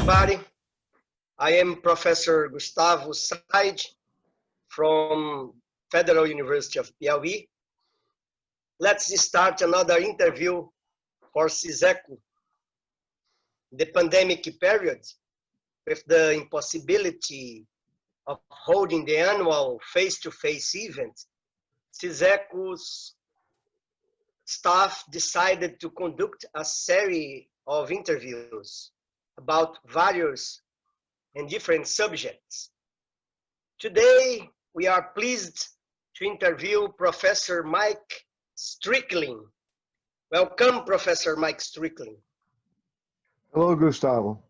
everybody. I am Professor Gustavo Said from Federal University of Piauí. Let's start another interview for CISECO. The pandemic period, with the impossibility of holding the annual face-to-face event, CISECO's staff decided to conduct a series of interviews about various and different subjects. Today, we are pleased to interview Professor Mike Stricklin. Welcome, Professor Mike Stricklin. Hello, Gustavo.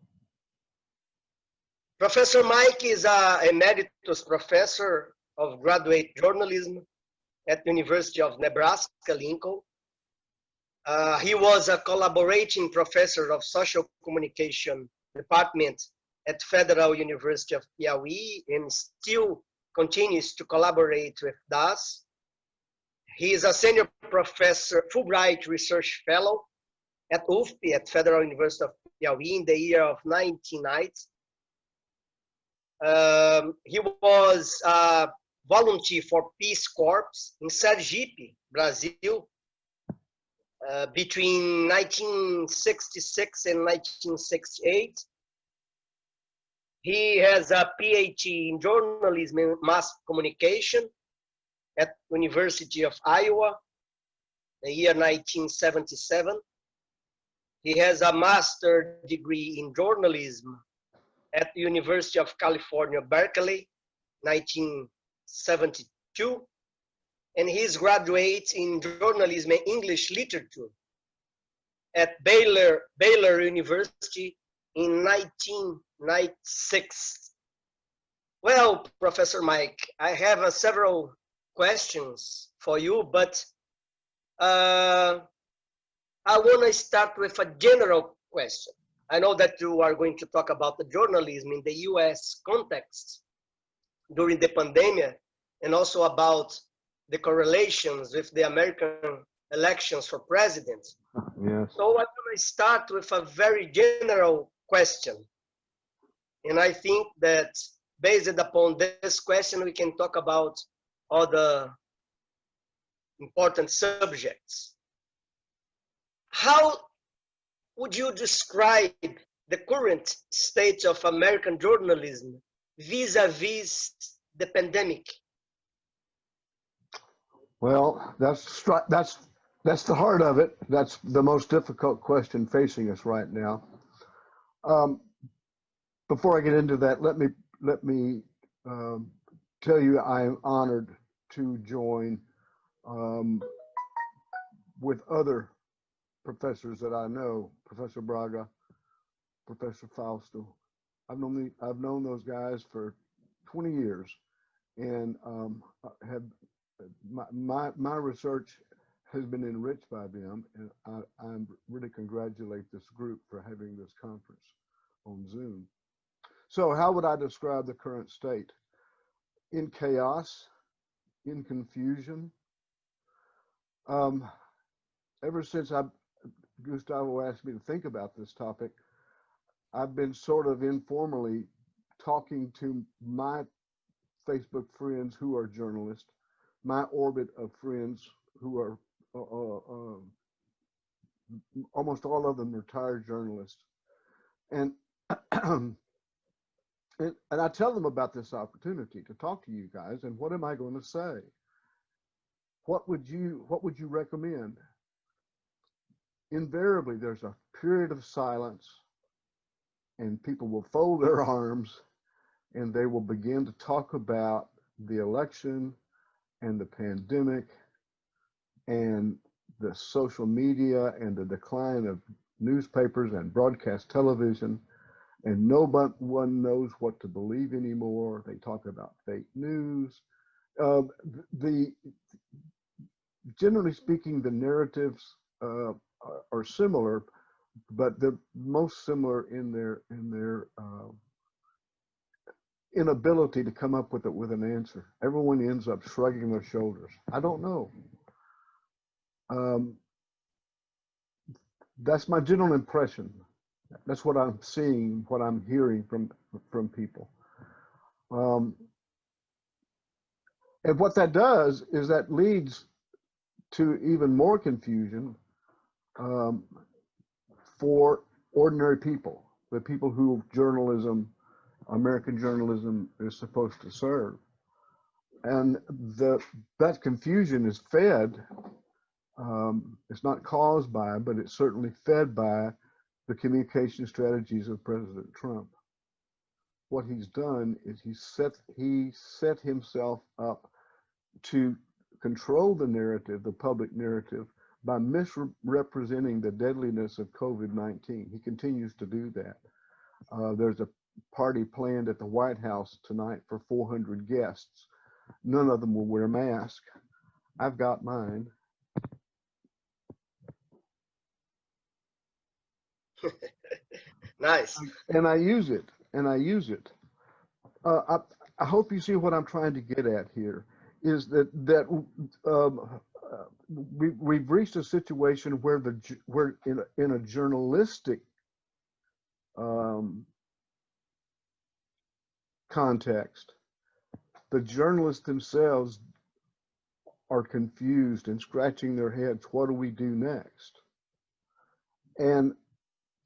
Professor Mike is an emeritus professor of graduate journalism at the University of Nebraska-Lincoln. He was a collaborating professor of social communication department at Federal University of Piauí and still continues to collaborate with us. He is a senior professor, Fulbright Research Fellow at UFPI at Federal University of Piauí in the year of 1990. He was a volunteer for Peace Corps in Sergipe, Brazil, between 1966 and 1968. He has a PhD in journalism and mass communication at University of Iowa, the year 1977. He has a master's degree in journalism at the University of California, Berkeley, 1972. And he is graduate in journalism and English literature at Baylor University in 1996. Well, Professor Mike, I have several questions for you, but I want to start with a general question. I know that you are going to talk about the journalism in the US context during the pandemic and also about the correlations with the American elections for president. Yes. So I want to start with a very general question. And I think that based upon this question, we can talk about other important subjects. How would you describe the current state of American journalism vis-a-vis the pandemic? Well, that's the heart of it. That's the most difficult question facing us right now. Before I get into that, let me tell you I am honored to join with other professors that I know, Professor Braga, Professor Fausto. I've known those guys for 20 years, and have my research has been enriched by them, and I really congratulate this group for having this conference on Zoom. So how would I describe the current state? In chaos, in confusion. Ever since Gustavo asked me to think about this topic, I've been sort of informally talking to my Facebook friends who are journalists, my orbit of friends who are almost all of them retired journalists, and and I tell them about this opportunity to talk to you guys. And what am I going to say? What would you recommend? Invariably, there's a period of silence, and people will fold their arms, and they will begin to talk about the election and the pandemic and the social media and the decline of newspapers and broadcast television, and no one knows what to believe anymore. They talk about fake news. Generally speaking, the narratives are similar, but they're most similar in their inability to come up with an answer. Everyone ends up shrugging their shoulders. I don't know. That's my general impression That's what I'm seeing, what I'm hearing from people. And what that does is that leads to even more confusion for ordinary people, the people who journalism, American journalism is supposed to serve. And that confusion is fed, it's not caused by, but it's certainly fed by the communication strategies of President Trump. What he's done is he set himself up to control the narrative, the public narrative, by misrepresenting the deadliness of COVID-19. He continues to do that. There's a party planned at the White House tonight for 400 guests. None of them will wear masks. I've got mine. Nice. And I use it. I hope you see what I'm trying to get at here. Is that we've reached a situation where we're in a journalistic context, the journalists themselves are confused and scratching their heads. What do we do next? And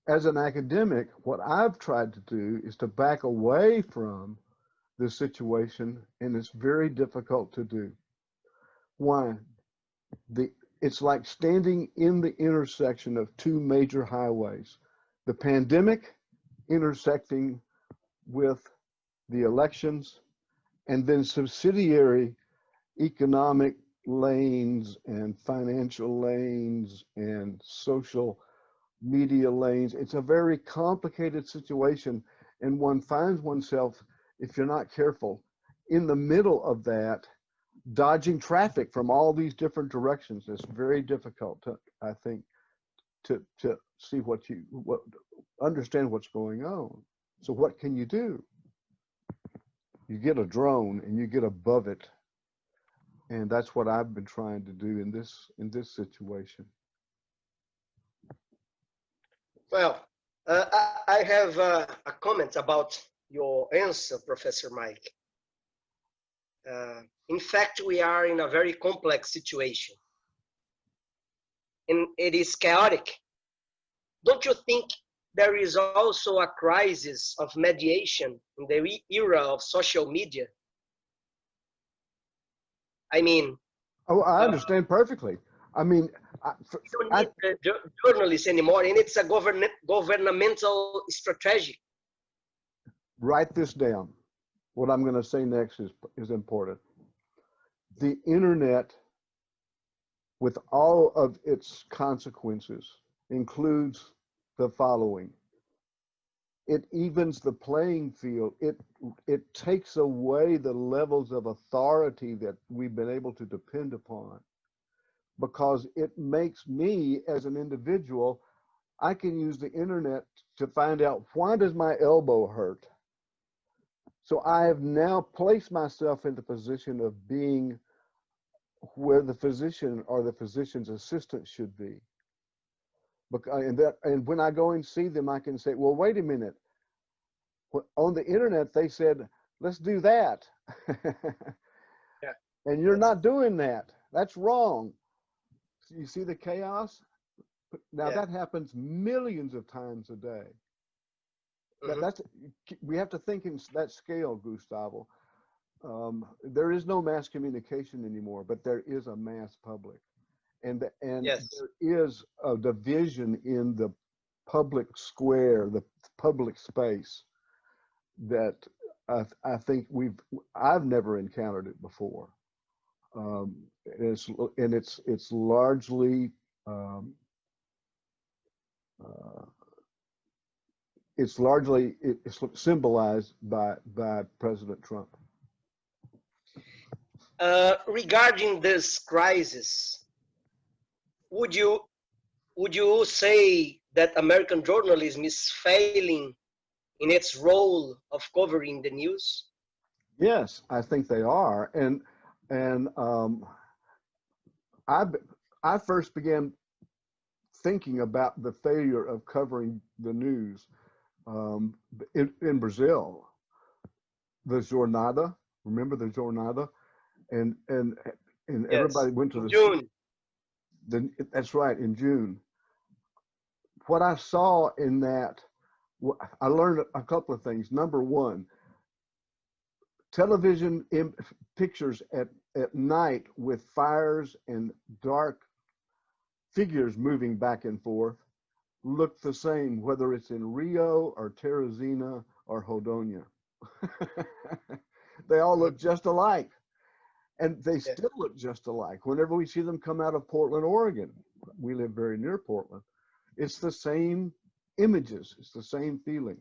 as an academic, what I've tried to do is to back away from this situation, and it's very difficult to do. Why? It's like standing in the intersection of two major highways, the pandemic intersecting with the elections, and then subsidiary economic lanes and financial lanes and social media lanes. It's a very complicated situation, and one finds oneself, if you're not careful, in the middle of that, dodging traffic from all these different directions. It's very difficult to, I think, to see understand what's going on. So what can you do? You get a drone and you get above it. And that's what I've been trying to do in this situation. Well, I have a comment about your answer, Professor Mike. In fact, we are in a very complex situation, and it is chaotic. Don't you think there is also a crisis of mediation in the era of social media? I mean, oh, I understand perfectly. I mean, we don't need journalists anymore, and it's a governmental strategy. Write this down. What I'm going to say next is important. The internet, with all of its consequences, includes the following. It evens the playing field. It takes away the levels of authority that we've been able to depend upon, because it makes me as an individual, I can use the internet to find out, why does my elbow hurt? So I have now placed myself in the position of being where the physician or the physician's assistant should be. And when I go and see them, I can say, well, wait a minute. On the internet, they said, let's do that. Yeah. And you're not doing that. That's wrong. You see the chaos? Now that happens millions of times a day. We have to think in that scale, Gustavo. There is no mass communication anymore, but there is a mass public, and there is a division in the public square, the public space, that I think I've never encountered it before. It's largely it's symbolized by President Trump. Regarding this crisis, would you say that American journalism is failing in its role of covering the news? Yes, I think they are, and I first began thinking about the failure of covering the news in Brazil. The jornada, remember the jornada, and Yes. everybody went to June. That's right, in June. What I saw in that, I learned a couple of things. Number one, television pictures at night with fires and dark figures moving back and forth look the same, whether it's in Rio or Teresina or Rondônia. They all look just alike, and they still look just alike. Whenever we see them come out of Portland, Oregon, we live very near Portland, it's the same images, it's the same feeling.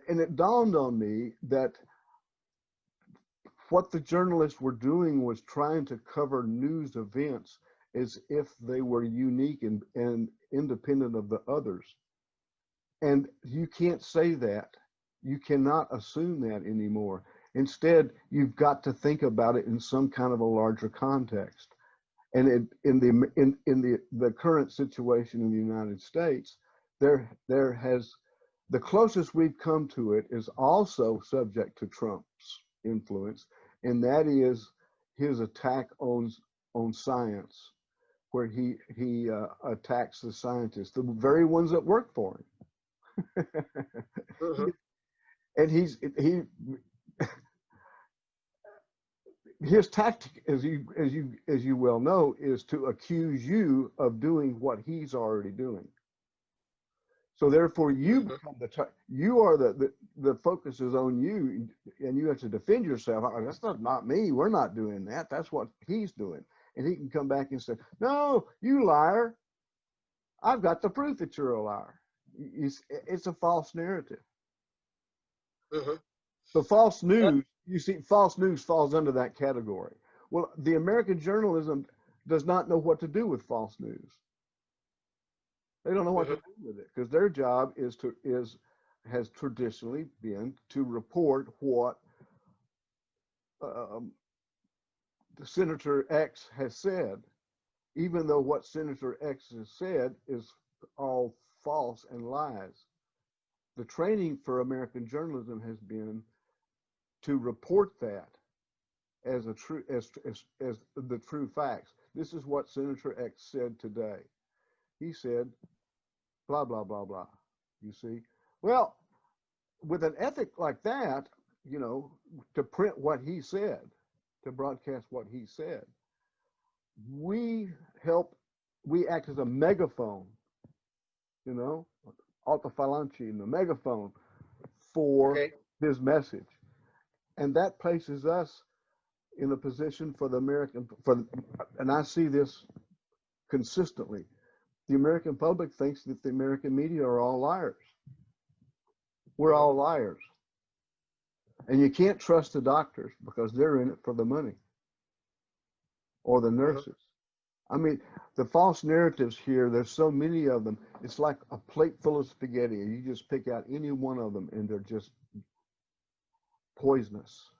And it dawned on me that what the journalists were doing was trying to cover news events as if they were unique and independent of the others. And you can't say that. You cannot assume that anymore. Instead, you've got to think about it in some kind of a larger context. And in the current situation in the United States, there has, the closest we've come to it is also subject to Trump's influence, and that is his attack on science, where he attacks the scientists, the very ones that work for him. Mm-hmm. And his tactic, as you well know, is to accuse you of doing what he's already doing. So therefore, you become you are the focus is on you, and you have to defend yourself. That's not me. We're not doing that. That's what he's doing. And he can come back and say, "No, you liar! I've got the proof that you're a liar." It's a false narrative. Mm-hmm. So false news, you see, false news falls under that category. Well, the American journalism does not know what to do with false news. They don't know what to do with it, because their job has traditionally been to report what Senator X has said, even though what Senator X has said is all false and lies. The training for American journalism has been to report that as the true facts. This is what Senator X said today. He said, blah, blah, blah, blah. You see? Well, with an ethic like that, you know, to print what he said, to broadcast what he said, we act as a megaphone, you know, alto-falante, the megaphone for his message. And that places us in a position for the American, and I see this consistently, the American public thinks that the American media are all liars. We're all liars. And you can't trust the doctors because they're in it for the money, or the nurses. I mean, the false narratives here, there's so many of them. It's like a plate full of spaghetti, and you just pick out any one of them and they're just poisonous.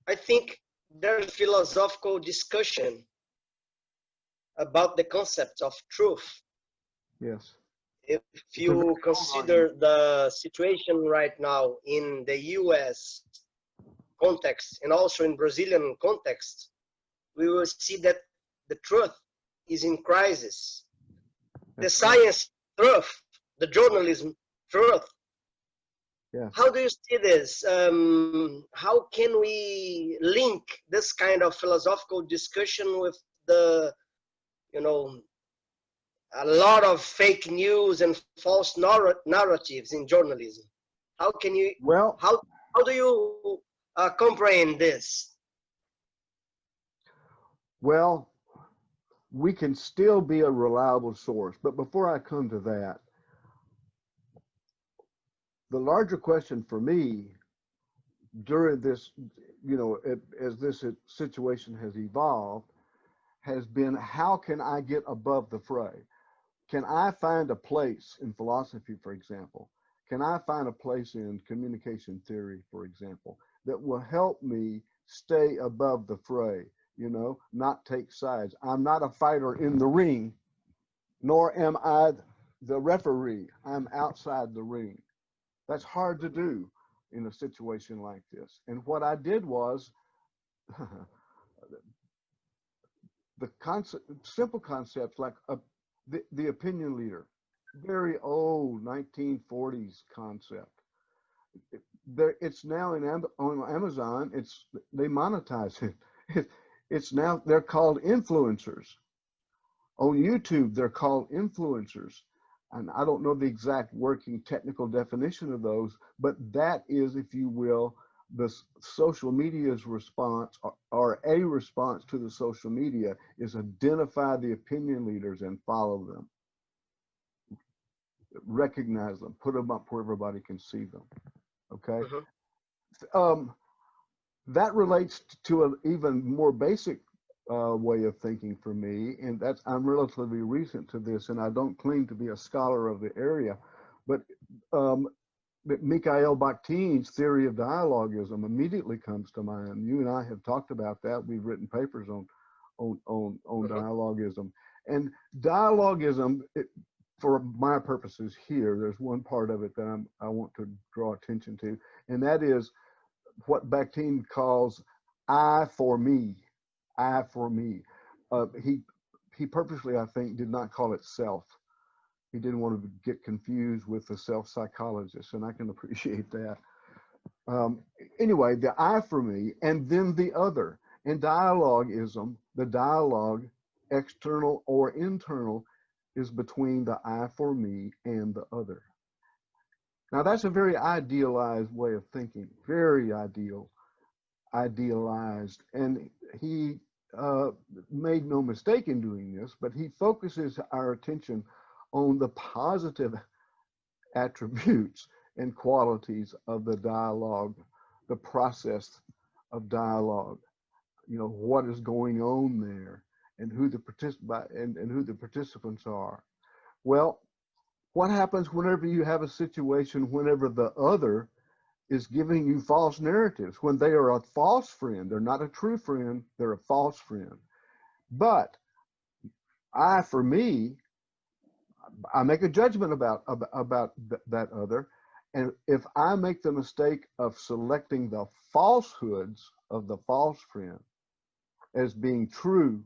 I think there's a philosophical discussion about the concept of truth. Yes. If you consider the situation right now in the US context and also in Brazilian context, we will see that the truth is in crisis. The science truth, the journalism truth. Yeah. How do you see this? How can we link this kind of philosophical discussion with the, you know, a lot of fake news and false narratives in journalism? How can you, how do you comprehend this? Well, we can still be a reliable source, but before I come to that, the larger question for me during this, you know, as this situation has evolved, has been, how can I get above the fray? Can I find a place in philosophy, for example? Can I find a place in communication theory, for example, that will help me stay above the fray you know, not take sides. I'm not a fighter in the ring, nor am I the referee. I'm outside the ring. That's hard to do in a situation like this. And what I did was simple concepts like the opinion leader, very old 1940s concept. It's now on Amazon. They monetize it. It's now, they're called influencers. On YouTube, they're called influencers. And I don't know the exact working technical definition of those, but that is, if you will, the social media's response, or a response to the social media, is identify the opinion leaders and follow them. Recognize them, put them up where everybody can see them. Okay. That relates to an even more basic way of thinking for me, and I'm relatively recent to this, and I don't claim to be a scholar of the area, but Michael Bakhtin's theory of dialogism immediately comes to mind. You and I have talked about that. We've written papers on dialogism, and dialogism, for my purposes here, there's one part of it that I want to draw attention to, and that is what Bakhtin calls I for me. I for me. He purposely, I think, did not call it self. He didn't want to get confused with the self-psychologist, and I can appreciate that. Anyway, the I for me, and then the other. In dialogism, the dialogue, external or internal, is between the I for me and the other. Now, that's a very idealized way of thinking, very idealized. And he made no mistake in doing this, but he focuses our attention on the positive attributes and qualities of the dialogue, the process of dialogue, you know, what is going on there, and who the participants are. Well, what happens whenever you have a situation whenever the other is giving you false narratives, when they are a false friend? They're not a true friend, they're a false friend. But I, for me, I make a judgment about that other, and if I make the mistake of selecting the falsehoods of the false friend as being true,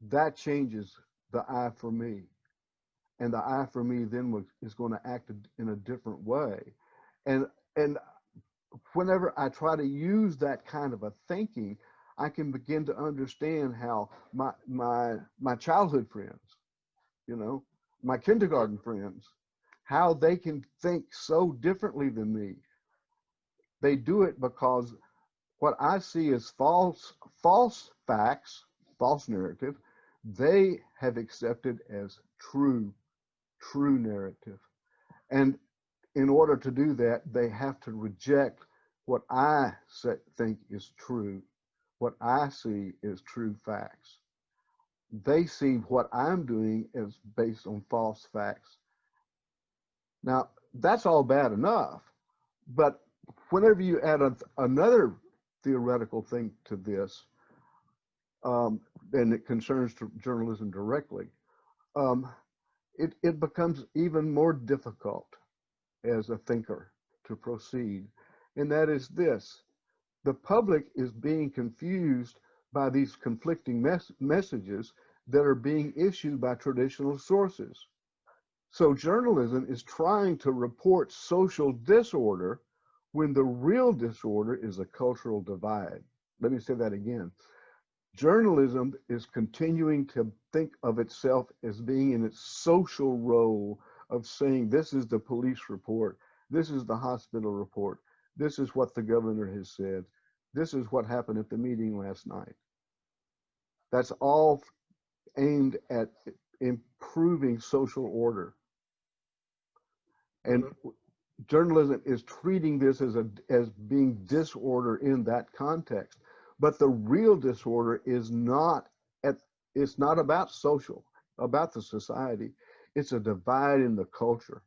that changes the I for me. And the I for me then is going to act in a different way. And whenever I try to use that kind of a thinking, I can begin to understand how my childhood friends, you know, my kindergarten friends, how they can think so differently than me. They do it because what I see as false facts, false narrative, they have accepted as true narrative. And in order to do that, they have to reject what I think is true, what I see as true facts. They see what I'm doing as based on false facts. Now, that's all bad enough, but whenever you add another theoretical thing to this, and it concerns journalism directly, it becomes even more difficult as a thinker to proceed. And that is this: the public is being confused by these conflicting messages that are being issued by traditional sources. So journalism is trying to report social disorder when the real disorder is a cultural divide. Let me say that again. Journalism is continuing to think of itself as being in its social role of saying, this is the police report, this is the hospital report, this is what the governor has said, this is what happened at the meeting last night. That's all aimed at improving social order. And journalism is treating this as being disorder in that context. But the real disorder is it's not about about the society. It's a divide in the culture.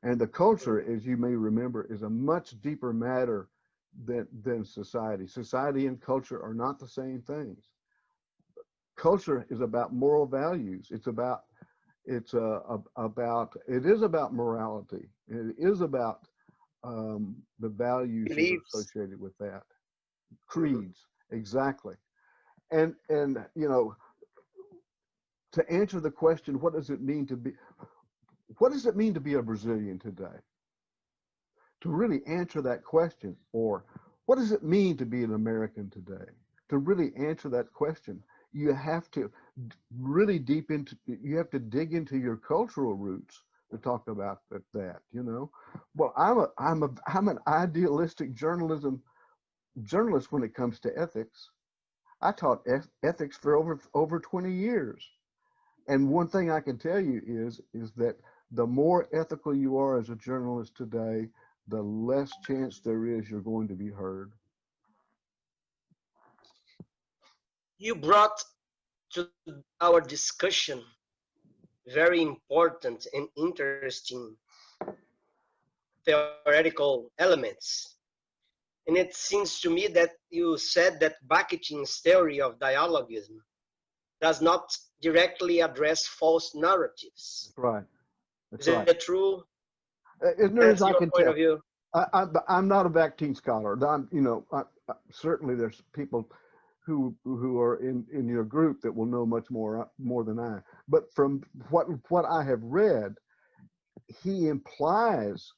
And the culture, as you may remember, is a much deeper matter than society. Society and culture are not the same things. Culture is about moral values. It is about morality. It is about the values that are Beliefs. associated with that. Creeds, exactly. And you know, to answer the question, what does it mean to be a Brazilian today? To really answer that question, or what does it mean to be an American today? To really answer that question, you have to really you have to dig into your cultural roots to talk about that, you know. Well, I'm an idealistic journalist when it comes to ethics. I taught ethics for over 20 years. And one thing I can tell you is that the more ethical you are as a journalist today, the less chance there is you're going to be heard. You brought to our discussion very important and interesting theoretical elements. And it seems to me that you said that Bakhtin's theory of dialogism does not directly address false narratives. That's right. Is it true? As near as I can point tell. of view. I'm not a Bakhtin scholar. Certainly there's people who are in your group that will know much more than I. But from what I have read, he implies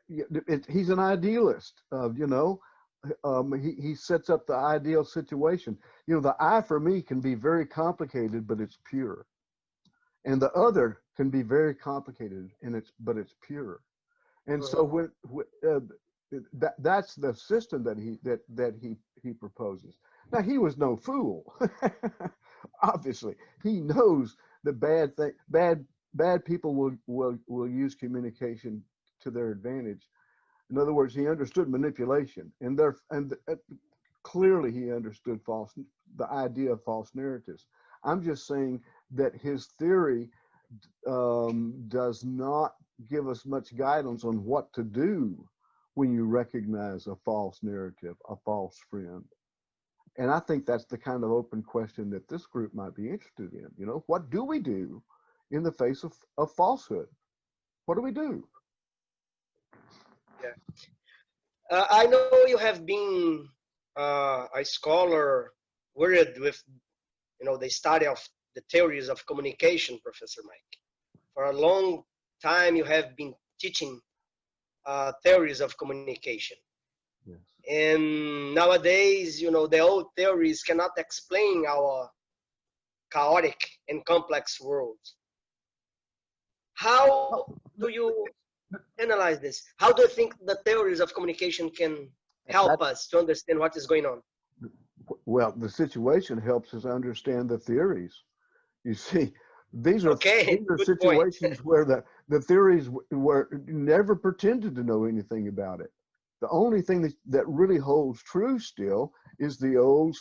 he's an idealist. He sets up the ideal situation. You know, the I for me can be very complicated, but it's pure, and the other can be very complicated, but it's pure. And so that's the system that he proposes. Now, he was no fool. Obviously, he knows that bad people will use communication to their advantage. In other words, he understood manipulation, and clearly he understood the idea of false narratives. I'm just saying that his theory does not give us much guidance on what to do when you recognize a false narrative, a false friend. And I think that's the kind of open question that this group might be interested in. You know, what do we do in the face of falsehood? What do we do? Yeah. I know you have been a scholar worried with, the study of the theories of communication, Professor Mike. For a long time, you have been teaching theories of communication. Yes. And nowadays, the old theories cannot explain our chaotic and complex world. How do you analyze this? How do you think the theories of communication can help us to understand what is going on? Well, the situation helps us understand the theories. You see, these are situations where the theories were never pretended to know anything about it. The only thing that really holds true still is the old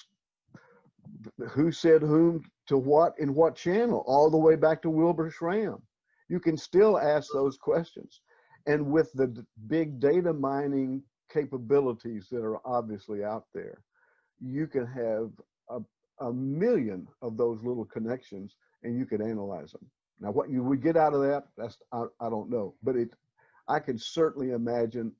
who said whom to what in what channel, all the way back to Wilbur Schramm. You can still ask those questions. And with the big data mining capabilities that are obviously out there, you can have a million of those little connections and you can analyze them. Now, what you would get out of that, I don't know, but I can certainly imagine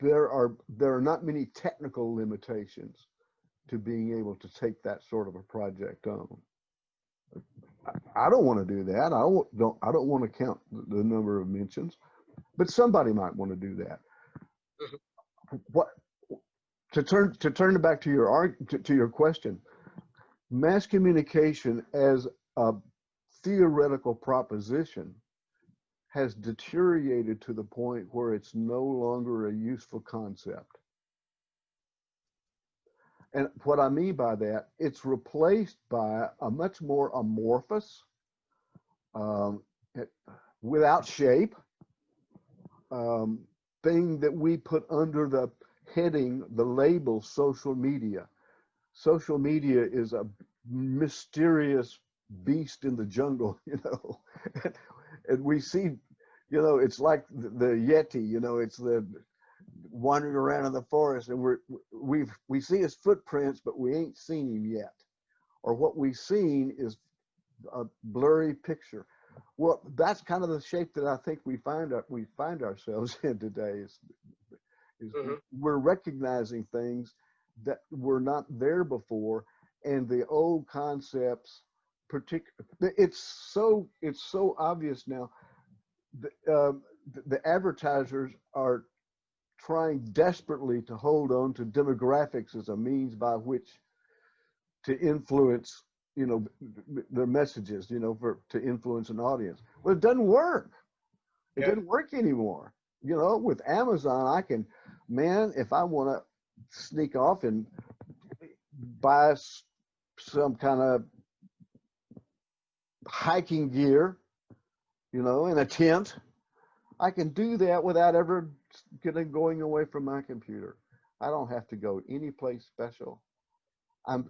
there are not many technical limitations to being able to take that sort of a project on. I don't want to do that. I don't want to count the number of mentions, but somebody might want to do that. What to turn it back to your question? Mass communication as a theoretical proposition has deteriorated to the point where it's no longer a useful concept. And what I mean by that, it's replaced by a much more amorphous, without shape, thing that we put under the heading, the label social media. Social media is a mysterious beast in the jungle, and we see, You know, it's like the Yeti, you know, it's the wandering around in the forest, and we see his footprints, but we ain't seen him yet. Or what we've seen is a blurry picture. Well, that's kind of the shape that I think we find ourselves in today. Is we're recognizing things that were not there before, and the old concepts, it's so obvious now. The advertisers are trying desperately to hold on to demographics as a means by which to influence, you know, their messages, you know, to influence an audience. Well, it doesn't work. It doesn't work anymore. You know, with Amazon, I can, man, if I want to sneak off and buy some kind of hiking gear, you know, in a tent, I can do that without ever going away from my computer. I don't have to go any place special. I'm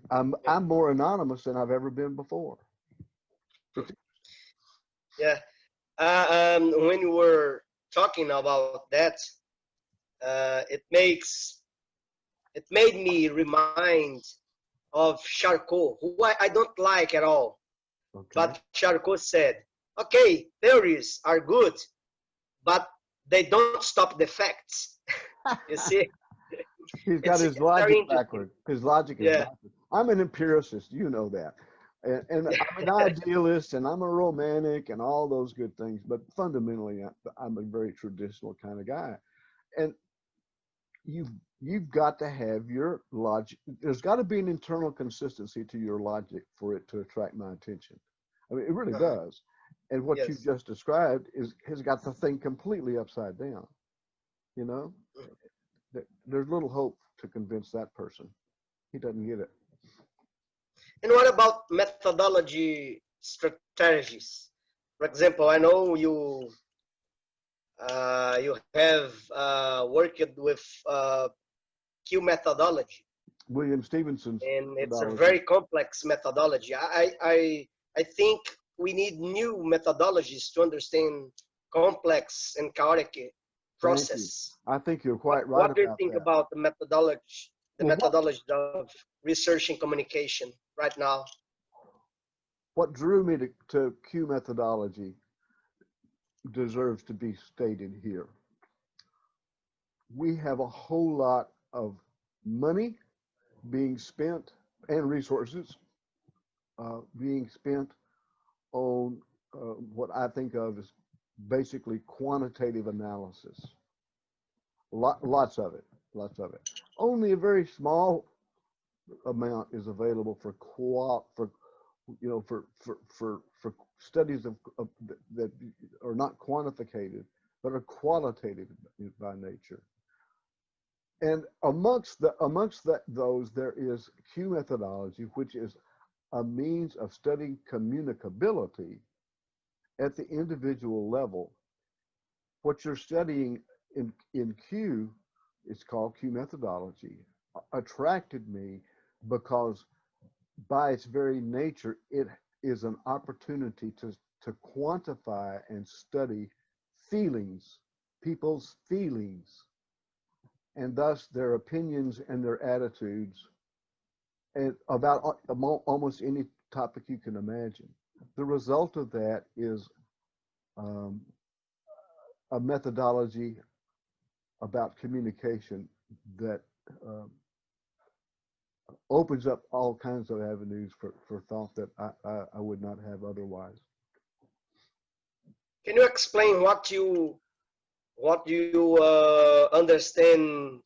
more anonymous than I've ever been before. Yeah. When you were talking about that, it made me remind of Charcot, who I don't like at all. Okay. But Charcot said, okay, theories are good, but they don't stop the facts. You see? He's got his logic backward. His logic is backward. I'm an empiricist, you know that. And I'm an idealist, and I'm a romantic, and all those good things. But fundamentally, I'm a very traditional kind of guy. And you've got to have your logic. There's got to be an internal consistency to your logic for it to attract my attention. I mean, it really does. And what you just described has got the thing completely upside down. You know, there's little hope to convince that person. He doesn't get it. And what about methodology strategies? For example, I know you have worked with Q methodology. William Stevenson's and it's a very complex methodology. I think we need new methodologies to understand complex and chaotic process. I think you're quite right. What do you think about the methodology, methodology of research and communication right now? What drew me to Q methodology deserves to be stated here. We have a whole lot of money being spent and resources being spent on what I think of as basically quantitative analysis. Lots of it. Only a very small amount is available for studies of that are not quantificated but are qualitative by nature. And amongst those there is Q methodology, which is a means of studying communicability at the individual level. What you're studying in Q is called Q methodology. Attracted me because by its very nature, it is an opportunity to quantify and study feelings, people's feelings, and thus their opinions and their attitudes, and about almost any topic you can imagine. The result of that is a methodology about communication that opens up all kinds of avenues for thought that I would not have otherwise. Can you explain what you understand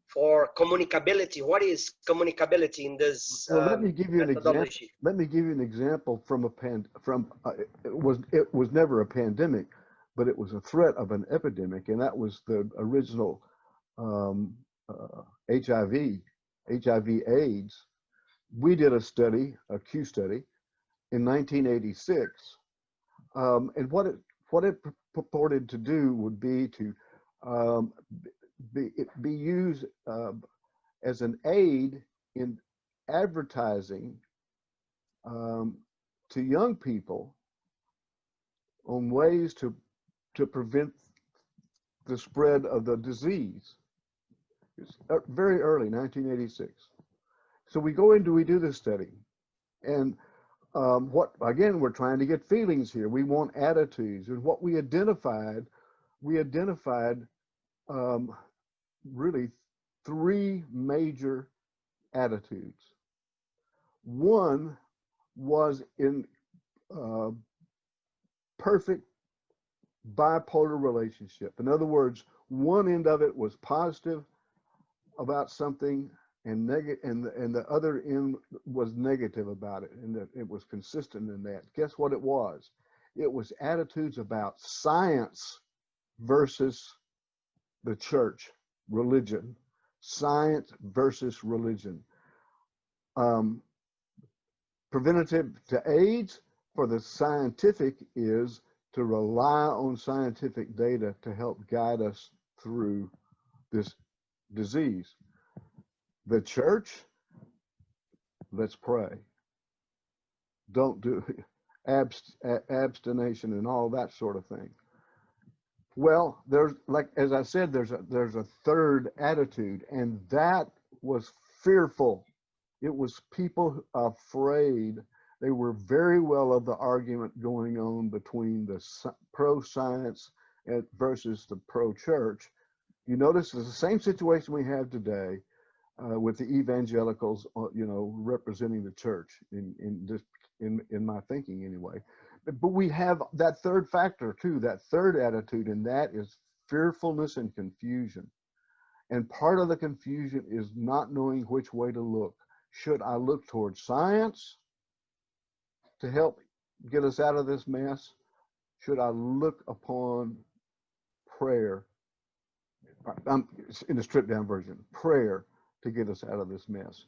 for communicability? What is communicability in this let me give you methodology? Let me give you an example from it was never a pandemic, but it was a threat of an epidemic, and that was the original HIV/AIDS. We did a study, a Q study, in 1986, and what it purported to do would be to be used as an aid in advertising to young people on ways to to prevent the spread of the disease. It's very early, 1986. So we do this study, and again, we're trying to get feelings here. We want attitudes, and what we identified really three major attitudes. One was in perfect bipolar relationship. In other words, one end of it was positive about something, and the other end was negative about it, and that it was consistent in that. Guess what it was? It was attitudes about science versus the church, religion. Science versus religion. Preventative to AIDS for the scientific is to rely on scientific data to help guide us through this disease. The church, let's pray. Don't do abstination and all that sort of thing. Well, there's, like as I said, there's a third attitude, and that was fearful. It was people afraid. They were very well of the argument going on between the pro-science versus the pro-church. You notice it's the same situation we have today with the evangelicals, representing the church in my thinking anyway. But we have that third factor too, that third attitude, and that is fearfulness and confusion. And part of the confusion is not knowing which way to look. Should I look towards science to help get us out of this mess? Should I look upon prayer? In the stripped down version, prayer to get us out of this mess.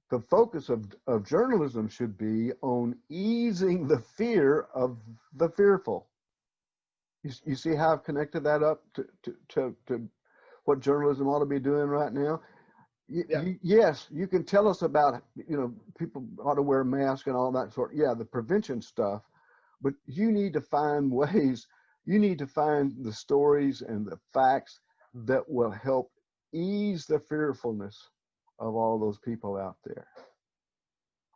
The focus of journalism should be on easing the fear of the fearful. You see how I've connected that up to what journalism ought to be doing right now? Yes, you can tell us about, people ought to wear masks and all that sort. Yeah, the prevention stuff, but you need to find ways, you need to find the stories and the facts that will help ease the fearfulness of all those people out there.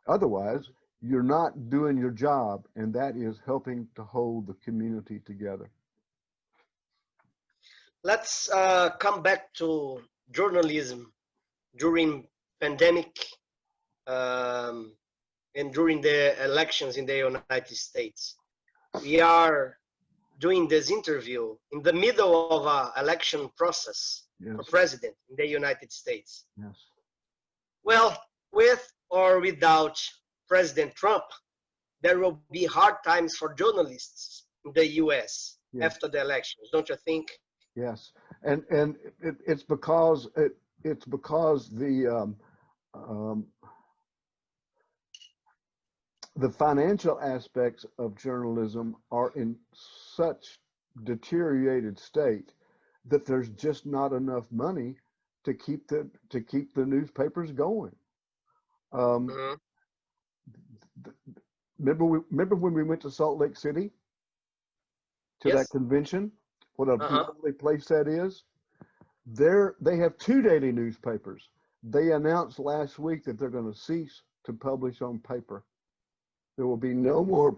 Otherwise, you're not doing your job, and that is helping to hold the community together. Let's come back to journalism during pandemic and during the elections in the United States. We are doing this interview in the middle of an election process. Yes. For president in the United States. Yes. Well, with or without President Trump, there will be hard times for journalists in the US. Yes. After the elections, don't you think? Yes, and it's because the financial aspects of journalism are in such deteriorated state that there's just not enough money to keep the newspapers going. Remember when we went to Salt Lake City to yes. that convention? What a lovely place that is. They have 2 daily newspapers. They announced last week that they're going to cease to publish on paper. There will be no more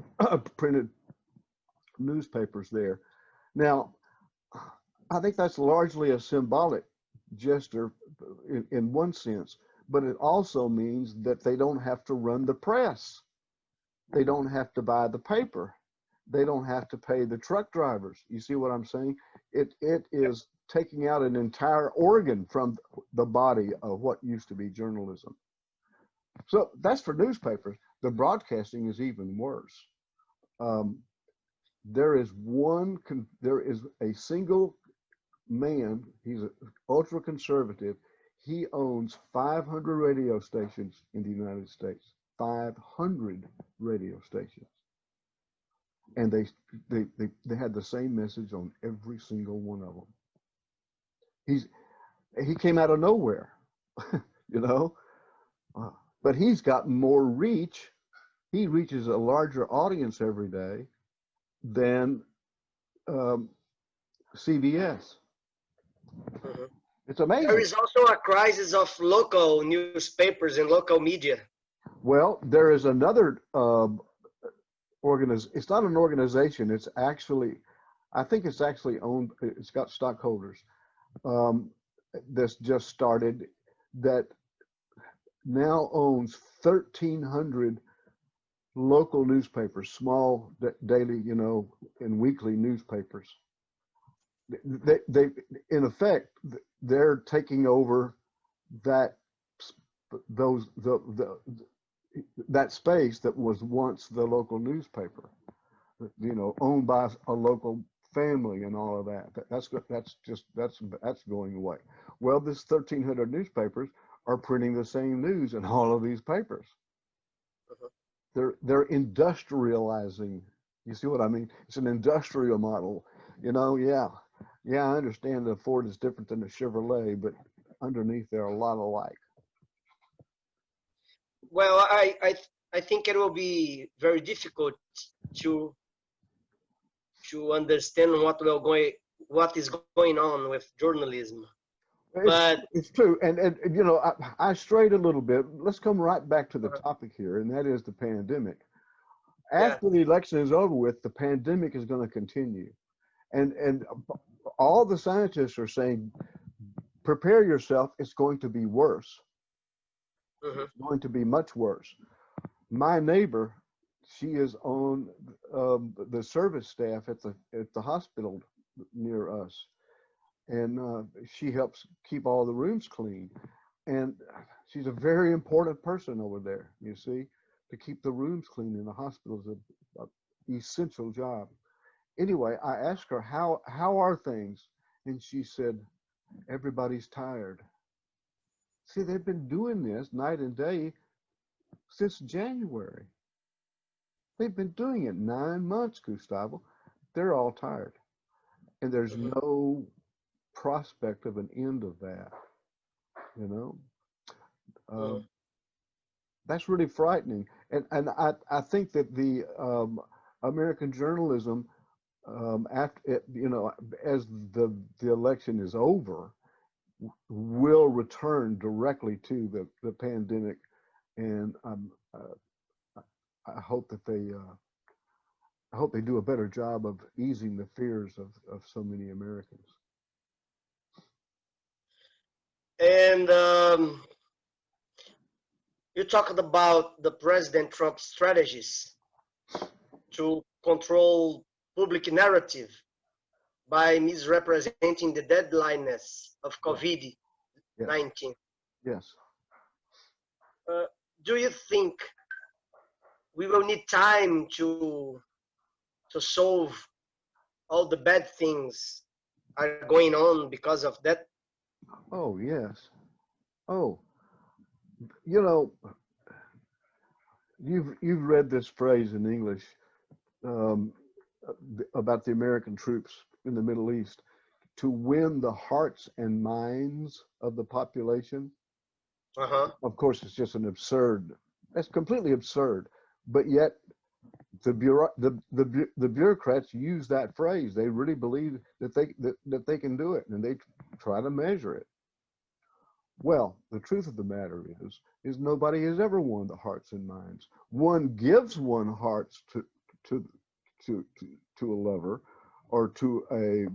printed newspapers there. Now, I think that's largely a symbolic gesture in one sense, but it also means that they don't have to run the press. They don't have to buy the paper. They don't have to pay the truck drivers. You see what I'm saying? It is taking out an entire organ from the body of what used to be journalism. So that's for newspapers. The broadcasting is even worse. There is a single man, he's an ultra conservative. He owns 500 radio stations in the United States, 500 radio stations. And they had the same message on every single one of them. He came out of nowhere, but he's got more reach. He reaches a larger audience every day than CBS. Mhm. It's amazing. There is also a crisis of local newspapers and local media. Well, there is another it's not an organization. It's actually, I think it's actually owned, it's got stockholders that's just started that now owns 1,300 local newspapers, small daily, you know, and weekly newspapers. They in effect, they're taking over that that space that was once the local newspaper, you know, owned by a local family and all of that. That's going away. Well, this 1,300 newspapers are printing the same news in all of these papers. They're industrializing. You see what I mean? It's an industrial model. You know, yeah, I understand the Ford is different than the Chevrolet, but underneath they're a lot alike. Well, I think it will be very difficult to understand what is going on with journalism. It's true, and you know, I strayed a little bit. Let's come right back to the topic here, and that is the pandemic. After the election is over with, the pandemic is going to continue, and all the scientists are saying, prepare yourself. It's going to be worse. It's going to be much worse. My neighbor, she is on the service staff at the hospital near us. And she helps keep all the rooms clean. And she's a very important person over there, you see, to keep the rooms clean in the hospital is an essential job. Anyway, I asked her, how are things? And she said, everybody's tired. See, they've been doing this night and day since January. They've been doing it 9 months, Gustavo. They're all tired. And there's no prospect of an end of that, you know. That's really frightening, and I think that the American journalism after you know, as the election is over, will return directly to the pandemic, and I hope that they do a better job of easing the fears of so many Americans. And you talked about the President Trump's strategies to control public narrative by misrepresenting the deadliness of COVID-19. Yes. Do you think we will need time to solve all the bad things are going on because of that? Oh, yes. Oh, you know, you've read this phrase in English about the American troops in the Middle East to win the hearts and minds of the population. Of course, it's just that's completely absurd, but yet the bureaucrats use that phrase. They really believe that they can do it, and they try to measure it. Well, the truth of the matter is nobody has ever won the hearts and minds. One gives one hearts to a lover or to a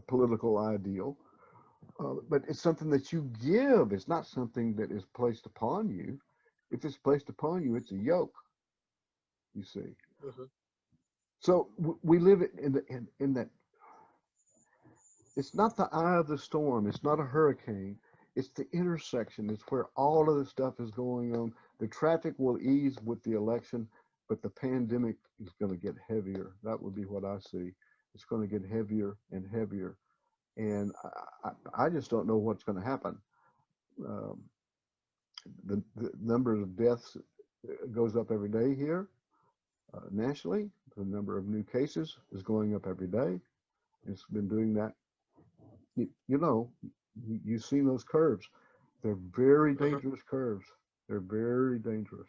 political ideal, but it's something that you give. It's not something that is placed upon you. If it's placed upon you, it's a yoke. You see. So we live in that. It's not the eye of the storm. It's not a hurricane. It's the intersection. It's where all of the stuff is going on. The traffic will ease with the election, but the pandemic is going to get heavier. That would be what I see. It's going to get heavier and heavier. And I just don't know what's going to happen. The number of deaths goes up every day here nationally. The number of new cases is going up every day. It's been doing that. You know, you've seen those curves. They're very dangerous curves. They're very dangerous.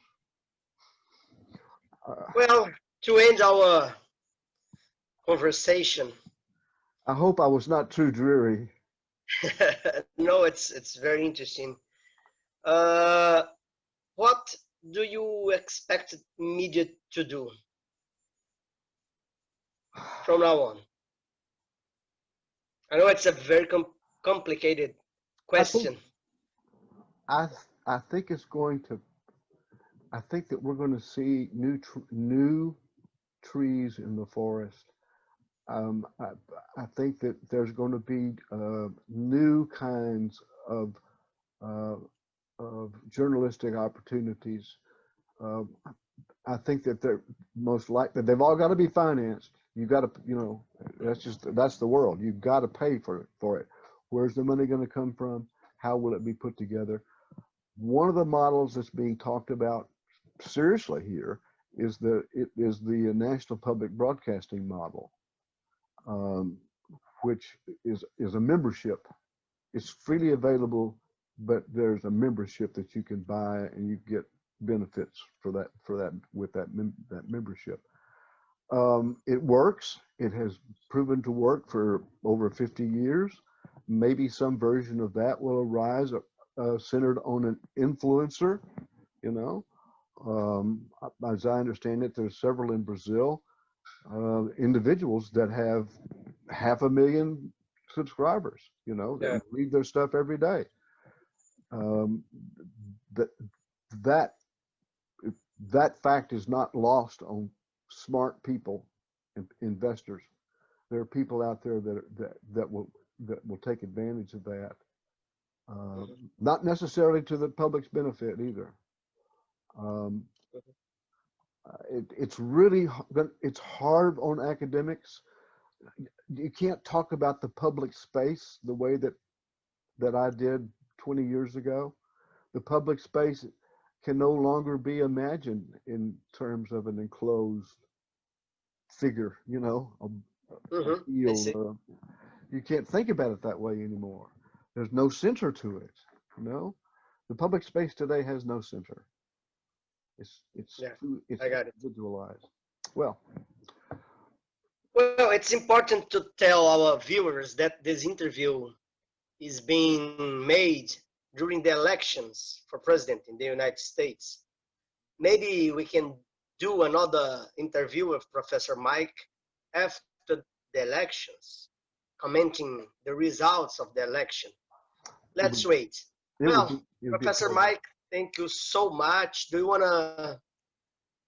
Well, to end our conversation. I hope I was not too dreary. No, it's very interesting. What do you expect media to do from now on? I know it's a very complicated question. I think it's going to. I think that we're going to see new trees in the forest. I think that there's going to be new kinds of journalistic opportunities. I think that they're most likely, they've all got to be financed. You got to, you know, that's the world. You've got to pay for it. Where's the money going to come from? How will it be put together? One of the models that's being talked about seriously here is the National Public Broadcasting model, which is a membership. It's freely available, but there's a membership that you can buy, and you get benefits for that with that membership. It works. It has proven to work for over 50 years. Maybe some version of that will arise, centered on an influencer. You know, as I understand it, there's several in Brazil, individuals that have 500,000 subscribers. You know, that read their stuff every day. That fact is not lost on smart people and investors. There are people out there that will take advantage of that. Not necessarily to the public's benefit either. It's hard on academics. You can't talk about the public space the way that I did 20 years ago. The public space can no longer be imagined in terms of an enclosed figure, you know, a field. You can't think about it that way anymore. There's no center to it, you know. The public space today has no center. It's individualized. Well, it's important to tell our viewers that this interview is being made during the elections for president in the United States. Maybe we can do another interview with Professor Mike after the elections, commenting the results of the election. Let's wait. Well, Professor Mike, thank you so much. Do you want to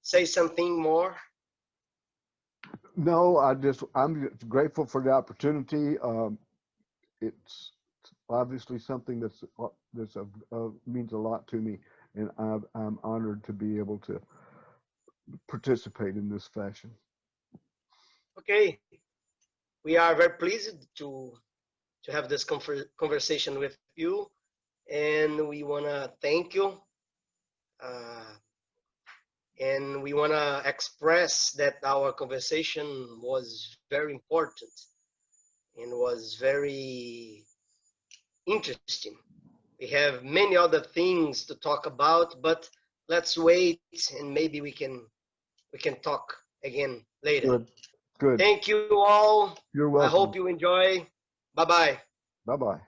say something more? No, I'm grateful for the opportunity. It's obviously something that's means a lot to me, and I'm honored to be able to participate in this fashion. Okay, we are very pleased to have this conversation with you, and we want to thank you, and we want to express that our conversation was very important and was very interesting. We have many other things to talk about, but let's wait, and maybe we can talk again later. Good. Thank you all. You're welcome. I hope you enjoy. Bye-bye. Bye-bye.